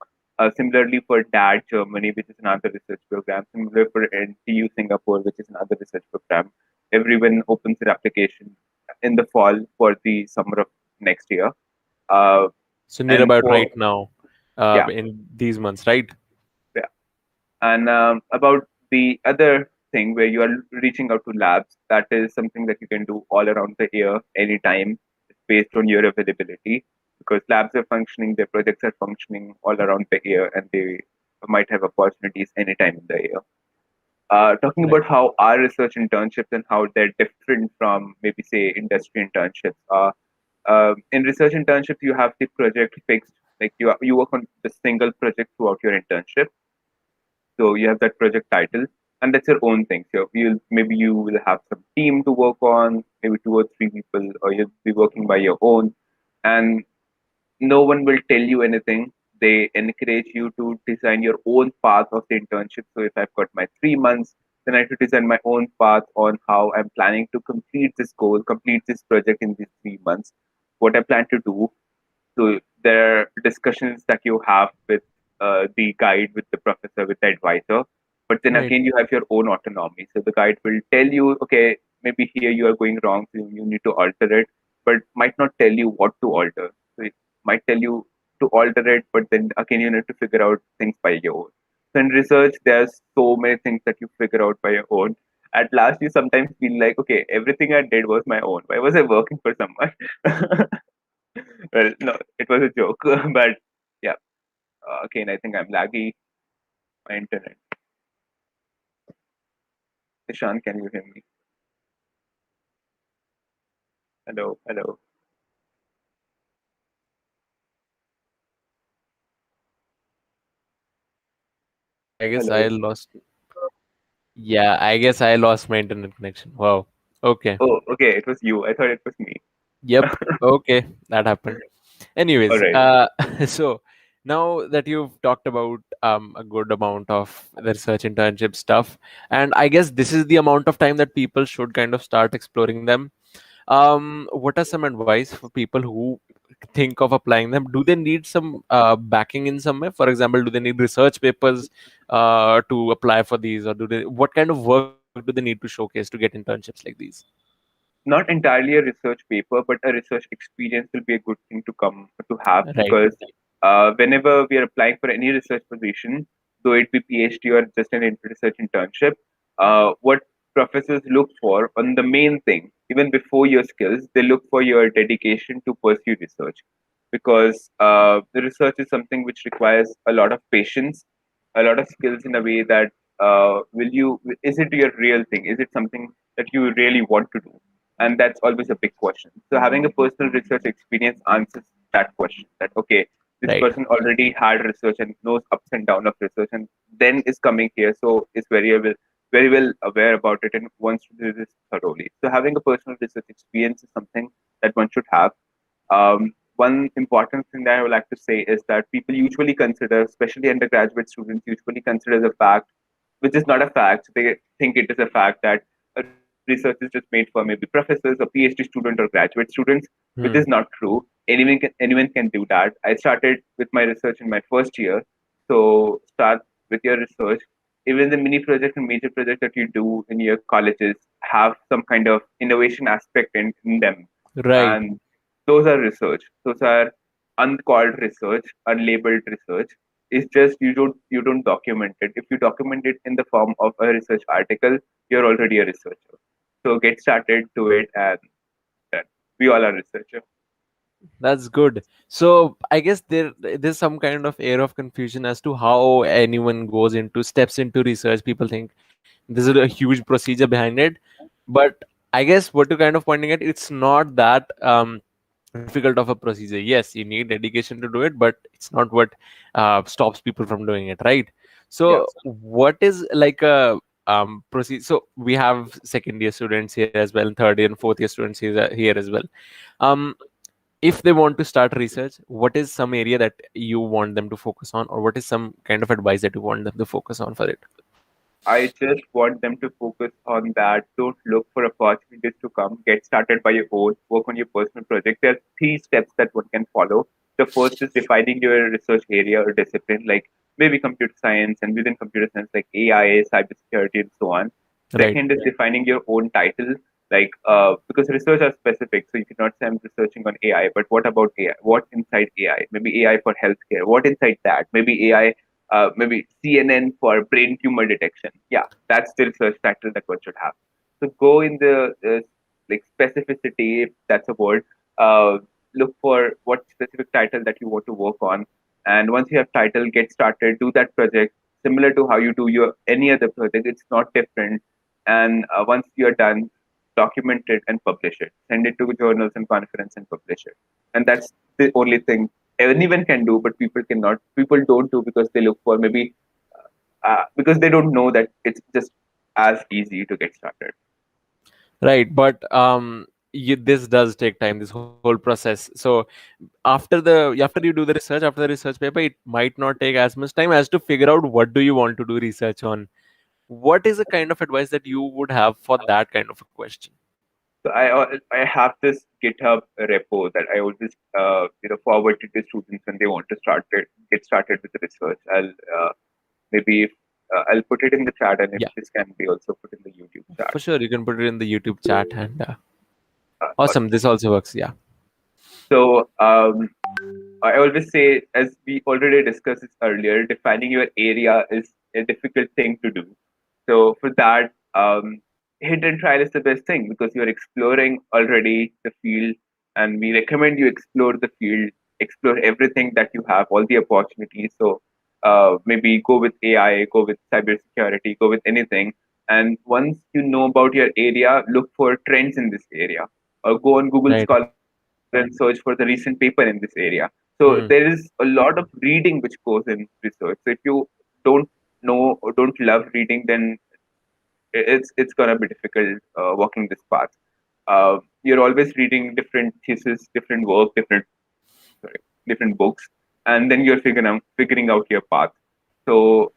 Similarly, for DAD Germany, which is another research program, similar for NTU Singapore, which is another research program, everyone opens their application in the fall for the summer of next year. Uh, So, near and about for right now, yeah, in these months, right? yeah. And about the other thing where you are reaching out to labs, that is something that you can do all around the year, anytime, based on your availability. Because labs are functioning, their projects are functioning all around the year, and they might have opportunities anytime in the year. Talking Right. about how our research internships and how they're different from maybe say industry internships. In research internships, you have the project fixed, like you work on the single project throughout your internship, so you have that project title, and that's your own thing. So maybe you will have some team to work on, maybe 2 or 3 people, or you'll be working by your own, and no one will tell you anything. They encourage you to design your own path of the internship. So if I've got my 3 months, then I have to design my own path on how I'm planning to complete this goal, complete this project in these 3 months, what I plan to do. So there are discussions that you have with the guide, with the professor, with the advisor. But then Right. again, you have your own autonomy. So the guide will tell you, okay, maybe here you are going wrong, so you need to alter it, but might not tell you what to alter. So it might tell you to alter it, but then again, you need to figure out things by your own. So in research, there's so many things that you figure out by your own. At last, you sometimes feel like, okay, everything I did was my own. Why was I working for someone? Well, no, it was a joke, but yeah. Again, I think I'm laggy. My internet. Ishan, can you hear me? Hello, hello, I guess I hello. lost. Yeah, I guess I lost my internet connection. Wow. Okay. Oh, okay. It was you. I thought it was me. Yep. Okay. That happened. All Anyways, right. so now that you've talked about a good amount of the research internship stuff, and I guess this is the amount of time that people should kind of start exploring them. What are some advice for people who think of applying them? Do they need some backing in some way? For example, do they need research papers to apply for these, or do they? What kind of work do they need to showcase to get internships like these? Not entirely a research paper, but a research experience will be a good thing to come to have, Right. because whenever we are applying for any research position, though it be PhD or just an research internship, what professors look for on the main thing, even before your skills, they look for your dedication to pursue research, because the research is something which requires a lot of patience, a lot of skills in a way that will you? Is it your real thing? Is it something that you really want to do? And that's always a big question. So having a personal research experience answers that question. That okay, this Right. person already had research and knows ups and downs of research, and then is coming here, so is very well aware about it and wants to do this thoroughly. So having a personal research experience is something that one should have. One important thing that I would like to say is that people usually consider, especially undergraduate students, usually consider the fact, which is not a fact. They think it is a fact that research is just made for maybe professors or PhD student or graduate students, which is Hmm. not true. Anyone can do that. I started with my research in my first year, so start with your research. Even the mini project and major project that you do in your colleges have some kind of innovation aspect in them, Right. and those are research. Those are uncalled research, unlabeled research. It's just you don't document it. If you document it in the form of a research article, you're already a researcher. So get started, do it, and then we all are researchers. That's good. So I guess there's some kind of air of confusion as to how anyone goes into steps into research. People think this is a huge procedure behind it, but I guess what you're kind of pointing at, it's not that difficult of a procedure. Yes, you need dedication to do it, but it's not what stops people from doing it, right? Yeah. So what is like a procedure? So we have second year students here as well, and third year and fourth year students here as well. Um, if they want to start research, what is some area that you want them to focus on, or what is some kind of advice that you want them to focus on for it? I just want them to focus on that. Don't look for opportunities to come. Get started by your own. Work on your personal project. There are three steps that one can follow. The first is defining your research area or discipline, like maybe computer science, and within computer science, like AI, cybersecurity, and so on. Right. Second is defining your own title, like because research are specific, so you cannot say I'm researching on AI, but what about AI? What inside AI? Maybe AI for healthcare. What inside that? Maybe AI, maybe CNN for brain tumor detection. Yeah, that's the research title that one should have. So go in the like specificity, if that's a word. Uh, Look for what specific title that you want to work on, and once you have title, get started. Do that project similar to how you do your any other project. It's not different. And once you're done, document it and publish it. Send it to journals and conference and publish it. And that's the only thing anyone can do, but people cannot. People don't do because they look for maybe because they don't know that it's just as easy to get started. Right, but this does take time, this whole process. So after you do the research, after the research paper, it might not take as much time as to figure out what do you want to do research on. What is the kind of advice that you would have for that kind of a question? So I have this GitHub repo that I always forward to the students when they want to get started with the research. Maybe I'll put it in the chat, and if Yeah, this can be also put in the YouTube chat. for sure. You can put it in the YouTube chat, and Awesome. awesome. This also works. Yeah. So I always say, as we already discussed this earlier, defining your area is a difficult thing to do. So for that, hit and trial is the best thing because you're exploring already the field, and we recommend you explore the field, explore everything that you have, all the opportunities. So maybe go with AI, go with cybersecurity, go with anything. And once you know about your area, look for trends in this area, or go on Google Right. Scholar and search for the recent paper in this area. So there is Hmm. a lot of reading which goes in research. So if you don't know or don't love reading, then it's gonna be difficult walking this path. You're always reading different thesis, different work, different books, and then you're figuring out your path. So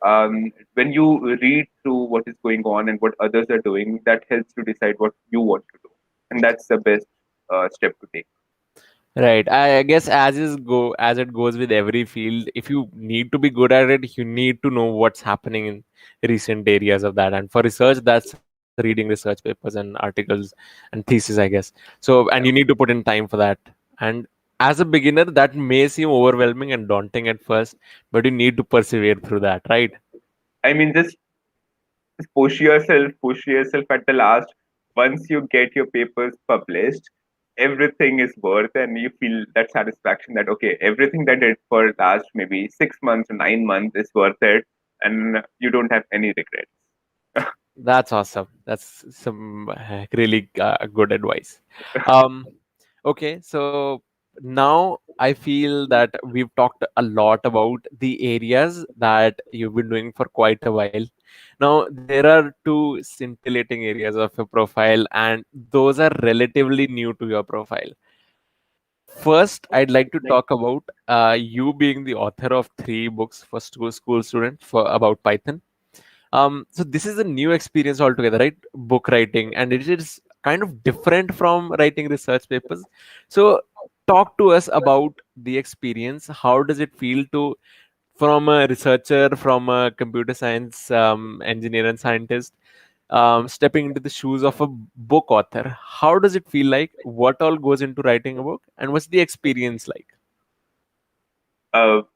when you read through what is going on and what others are doing, that helps to decide what you want to do, and that's the best step to take. Right. I guess as it goes with every field, if you need to be good at it, you need to know what's happening in recent areas of that. And for research, that's reading research papers and articles and thesis, I guess. So, and you Yeah. need to put in time for that. And as a beginner, that may seem overwhelming and daunting at first, but you need to persevere through that, right? I mean, just push yourself at the last. Once you get your papers published, everything is worth, and you feel that satisfaction that okay, everything that I did for last maybe 6 months or 9 months is worth it. and you don't have any regrets. That's awesome. That's some really good advice. Um, okay, so now I feel that we've talked a lot about the areas that you've been doing for quite a while. Now, there are two scintillating areas of your profile, and those are relatively new to your profile. First, I'd like to talk about you being the author of three books for school students for about Python. So this is a new experience altogether, right? Book writing, and it is kind of different from writing research papers. So talk to us about the experience. How does it feel to, from a researcher, from a computer science engineer and scientist, stepping into the shoes of a book author? How does it feel like? What all goes into writing a book, and what's the experience like?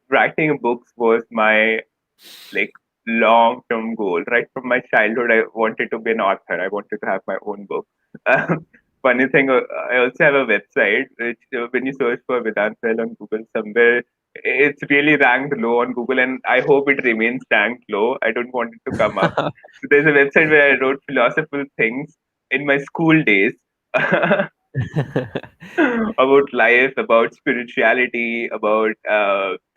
Writing books was my like long term goal. Right from my childhood, I wanted to be an author. I wanted to have my own book. Funny thing, I also have a website which, when you search for Vedant Well on Google, somewhere it's really ranked low on Google, and I hope it remains ranked low. I don't want it to come up. So there's a website where I wrote philosophical things in my school days. About life, about spirituality, about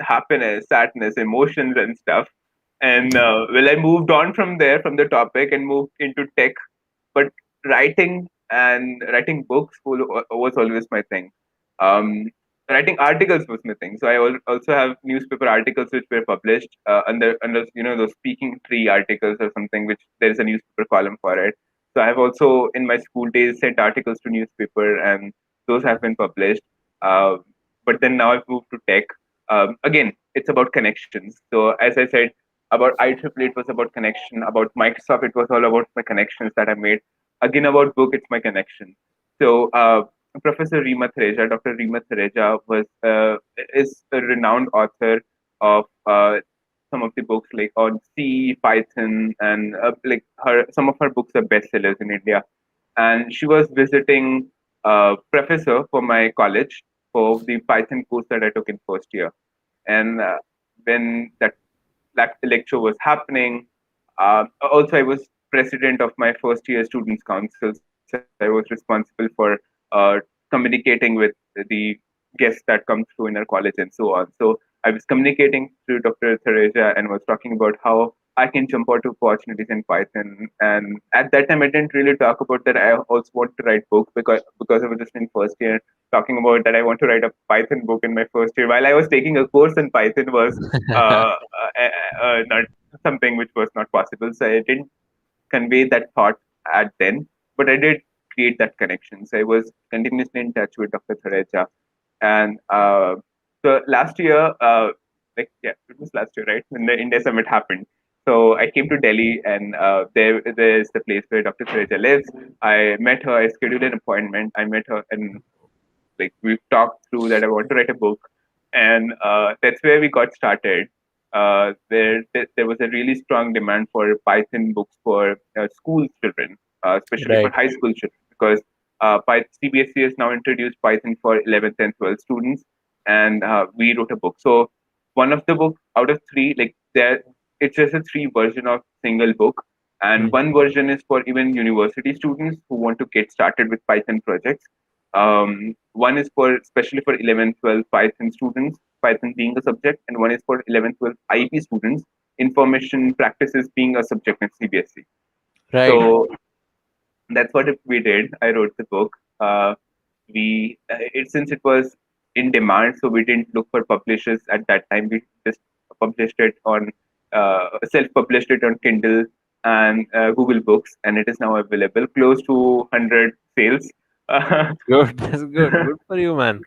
happiness, sadness, emotions, and stuff. And well, I moved on from there, from the topic, and moved into tech. But writing books was always my thing. Um, Writing articles was my thing. So I also have newspaper articles which were published under those speaking tree articles or something, which there is a newspaper column for it. So I have also in my school days sent articles to newspaper, and those have been published. Uh, but then now I've moved to tech. Again, it's about connections. So as I said, about IEEE, it was about connection. About Microsoft, it was all about my connections that I made. Again, about book, it's my connection. So Professor Rima Thereja, Dr. Rima Thereja is a renowned author of some of the books like on C, Python, and like her some of her books are bestsellers in India. And she was visiting professor for my college for the Python course that I took in first year. And when that lecture was happening, also I was president of my first year students council, so I was responsible for communicating with the guests that come through in our college and so on. So I was communicating to Dr. Theresia and was talking about how I can jump out to opportunities in Python. And at that time, I didn't really talk about that. I also want to write books because I was just in first year. Talking about that, I want to write a Python book in my first year. While I was taking a course in Python, was not something which was not possible. So I didn't convey that thought at then, but I did create that connection. So I was continuously in touch with Dr. Thareja. And so last year, it was last year, right? When the India Summit happened. So I came to Delhi, and there's the place where Dr. Thareja lives. I met her. I scheduled an appointment. I met her, and like we've talked through that I want to write a book, and that's where we got started. There was a really strong demand for Python books for school children, especially for Right. high school children, because CBSE has now introduced Python for 11th and 12th students, and we wrote a book. So one of the book out of three, like there, it's just a three version of single book, and Mm. one version is for even university students who want to get started with Python projects. One is for especially for 11, 12 Python students, Python being a subject, and one is for 11, 12 IB students, information practices being a subject in CBSE. Right. So that's what we did. I wrote the book. We it since it was in demand, so we didn't look for publishers at that time. We just published it on self-published it on Kindle and Google Books, and it is now available. Close to 100 sales. That's good. That's good. Good for you, man.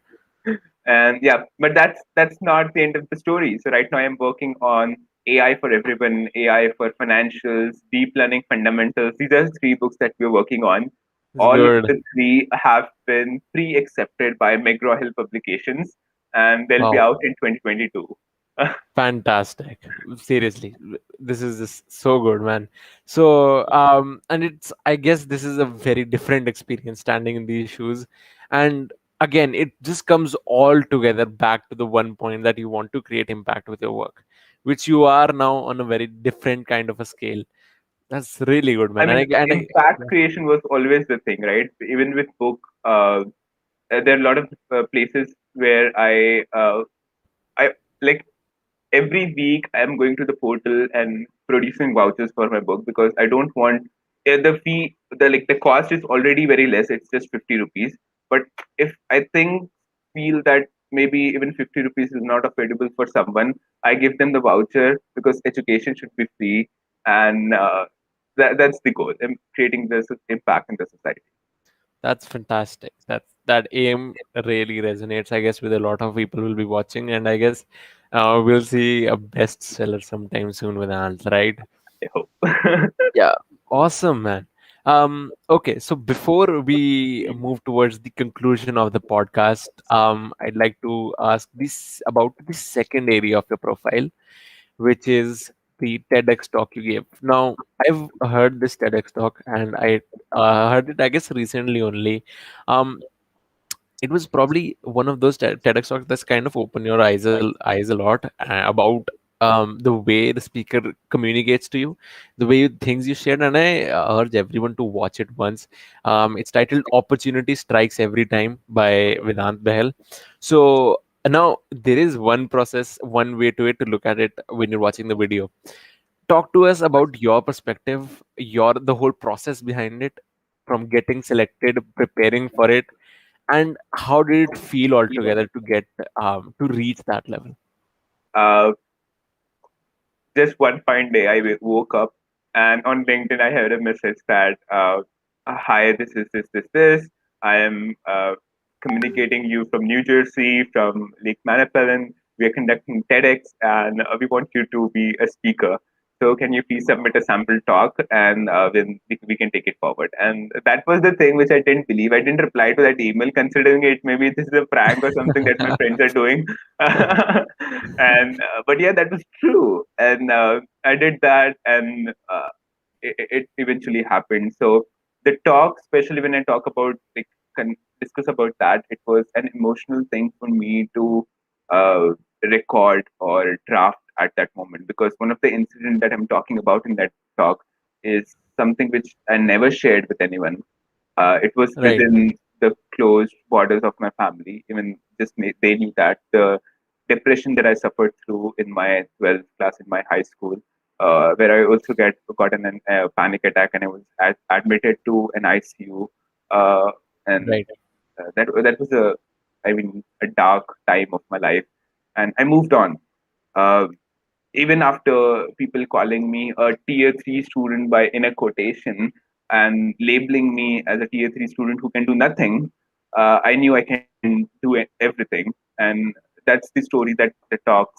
And yeah, but that's not the end of the story. So right now I'm working on AI for everyone, AI for financials, deep learning fundamentals. These are three books that we're working on. It's All of good. the three have been pre-accepted by McGraw-Hill Publications, and they'll be Wow. out in 2022. Fantastic. Seriously, this is just so good, man. So, and it's, I guess this is a very different experience standing in these shoes. And again, it just comes all together back to the one point that you want to create impact with your work. which you are now on a very different kind of a scale. That's really good, I man. mean, And I impact yeah, creation was always the thing, right? Even with book, there are a lot of places where I like every week I'm going to the portal and producing vouchers for my book because I don't want the fee, the cost is already very less. It's just 50 rupees. But if I think feel that maybe even 50 rupees is not affordable for someone, I give them the voucher because education should be free, and that's the goal. I'm creating this impact in the society. that's fantastic. That aim really resonates, I guess, with a lot of people will be watching, and I guess we'll see a bestseller sometime soon with Ant, right? I hope. Yeah, awesome, man. Okay, so before we move towards the conclusion of the podcast, I'd like to ask this about the second area of your profile, which is the TEDx talk you gave. Now, I've heard this TEDx talk, and I heard it, I guess, recently only. Um, it was probably one of those TEDx talks that's kind of open your eyes a lot about the way the speaker communicates to you, the way things you shared, and I urge everyone to watch it once. It's titled "Opportunity Strikes Every Time" by Vedant Bahel. So now there is one process, one way to it to look at it when you're watching the video. Talk to us about your perspective, your the whole process behind it, from getting selected, preparing for it, and how did it feel altogether to get to reach that level? uh, just one fine day, I woke up and on LinkedIn, I had a message that, hi, this is this. I am communicating you from New Jersey, from Lake Manapelin. We are conducting TEDx and we want you to be a speaker. So can you please submit a sample talk and then we can take it forward. And that was the thing which I didn't believe. I didn't reply to that email considering it maybe this is a prank or something that my friends are doing. And but yeah, that was true. And I did that and it eventually happened. So the talk, especially when I talk about discuss about that, it was an emotional thing for me to uh, record or draft at that moment because one of the incidents that I'm talking about in that talk is something which I never shared with anyone. It was Right, within the closed borders of my family. Even they knew that the depression that I suffered through in my 12th class in my high school, where I also got an panic attack and I was admitted to an ICU, and right. that was a dark time of my life, and I moved on. Uh, Even after people calling me a tier 3 student by in a quotation and labeling me as a tier 3 student who can do nothing, I knew I can do everything. And that's the story that the talk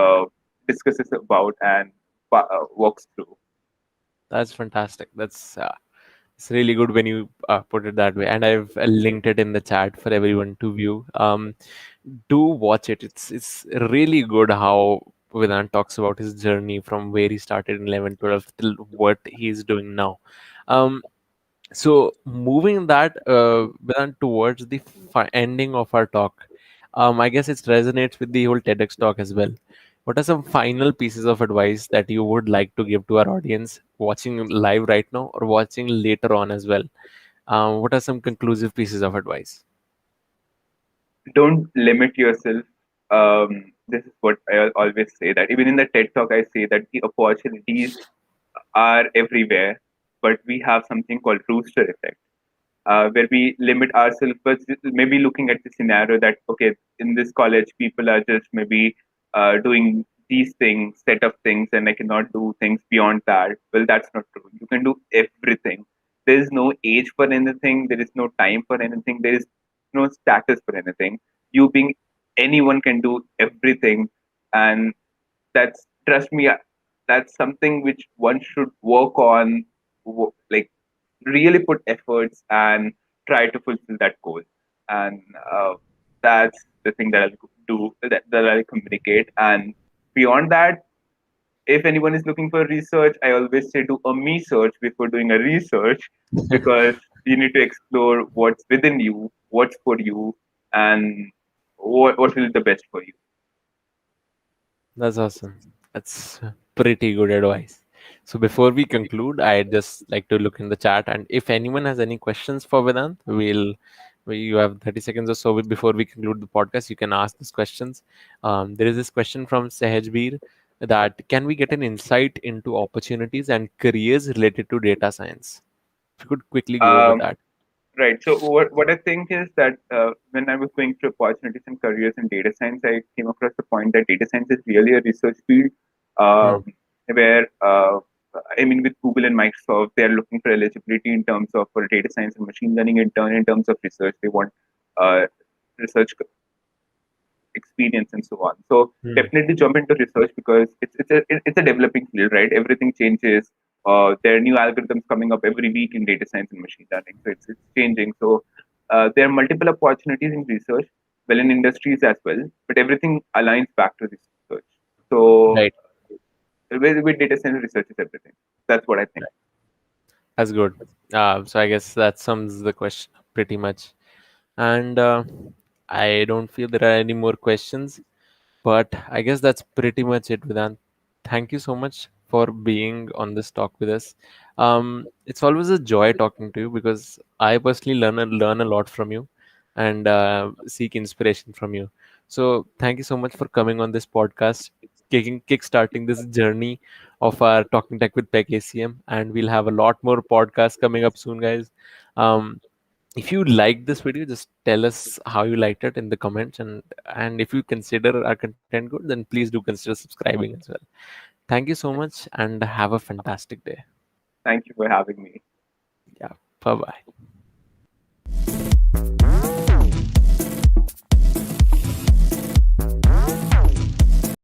uh, discusses about and walks through. That's fantastic. That's it's really good when you put it that way. And I've linked it in the chat for everyone to view. Do watch it. It's really good how Vedant talks about his journey from where he started in 11, 12 till what he's doing now. Um, So moving that Vedant, towards the ending of our talk, I guess it resonates with the whole TEDx talk as well. What are some final pieces of advice that you would like to give to our audience watching live right now or watching later on as well? What are some conclusive pieces of advice? Don't limit yourself. This is what I always say that even in the TED talk, I say that the opportunities are everywhere, but we have something called rooster effect where we limit ourselves, but maybe looking at the scenario that okay, in this college, people are just maybe doing these things, set of things, and I cannot do things beyond that. Well, that's not true. You can do everything. There is no age for anything. There is no time for anything. There is no status for anything. You being anyone can do everything, and that's trust me. That's something which one should work on, like really put efforts and try to fulfill that goal. And that's the thing that I'll do, that I'll communicate. And beyond that, if anyone is looking for research, I always say do a me search before doing a research because you need to explore what's within you, what's for you, and what will be the best for you. That's awesome. That's pretty good advice. So before we conclude, I'd just like to look in the chat, and if anyone has any questions for Vedant, you have 30 seconds or so before we conclude the podcast. You can ask these questions. There is this question from Sehajbir that can we get an insight into opportunities and careers related to data science? If you could quickly go over Um, that. Right. So what I think is that when I was going through opportunities and careers in data science, I came across the point that data science is really a research field, Hmm. where I mean, with Google and Microsoft, they are looking for eligibility in terms of for data science and machine learning intern in terms of research. They want uh, research experience and so on. So Hmm. definitely jump into research because it's a developing field, right? Everything changes. There are new algorithms coming up every week in data science and machine learning, so it's changing. So there are multiple opportunities in research, well in industries as well, but everything aligns back to research. So Right. with data science, research is everything. That's what I think. That's good. So I guess that sums the question up pretty much. And I don't feel there are any more questions. But I guess that's pretty much it, Vedant. Thank you so much for being on this talk with us. It's always a joy talking to you because I personally learn a lot from you and seek inspiration from you. So thank you so much for coming on this podcast, kickstarting this journey of our Talking Tech with PEC ACM, and we'll have a lot more podcasts coming up soon, guys. Um, if you liked this video, just tell us how you liked it in the comments, and if you consider our content good, then please do consider subscribing as well. Thank you so much and have a fantastic day. Thank you for having me. Yeah, bye bye.